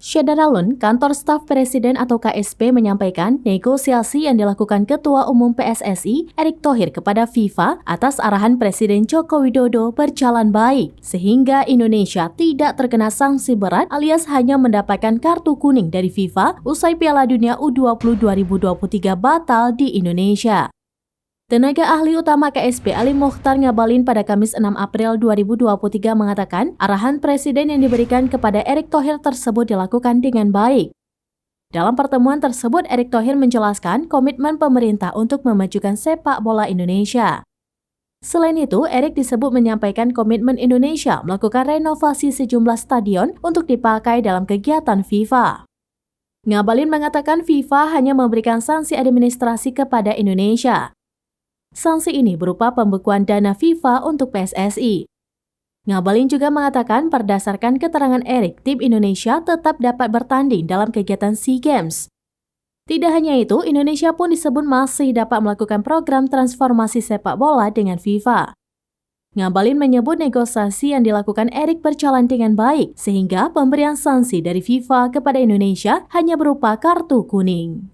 Syederalun, kantor staf presiden atau KSP menyampaikan negosiasi yang dilakukan Ketua Umum PSSI, Erick Thohir kepada FIFA atas arahan Presiden Joko Widodo berjalan baik, sehingga Indonesia tidak terkena sanksi berat alias hanya mendapatkan kartu kuning dari FIFA usai Piala Dunia U20 2023 batal di Indonesia. Tenaga ahli utama KSP Ali Mokhtar Ngabalin pada Kamis 6 April 2023 mengatakan arahan presiden yang diberikan kepada Erick Thohir tersebut dilakukan dengan baik. Dalam pertemuan tersebut, Erick Thohir menjelaskan komitmen pemerintah untuk memajukan sepak bola Indonesia. Selain itu, Erick disebut menyampaikan komitmen Indonesia melakukan renovasi sejumlah stadion untuk dipakai dalam kegiatan FIFA. Ngabalin mengatakan FIFA hanya memberikan sanksi administrasi kepada Indonesia. Sanksi ini berupa pembekuan dana FIFA untuk PSSI. Ngabalin juga mengatakan berdasarkan keterangan Erick, tim Indonesia tetap dapat bertanding dalam kegiatan SEA Games. Tidak hanya itu, Indonesia pun disebut masih dapat melakukan program transformasi sepak bola dengan FIFA. Ngabalin menyebut negosiasi yang dilakukan Erick berjalan dengan baik, sehingga pemberian sanksi dari FIFA kepada Indonesia hanya berupa kartu kuning.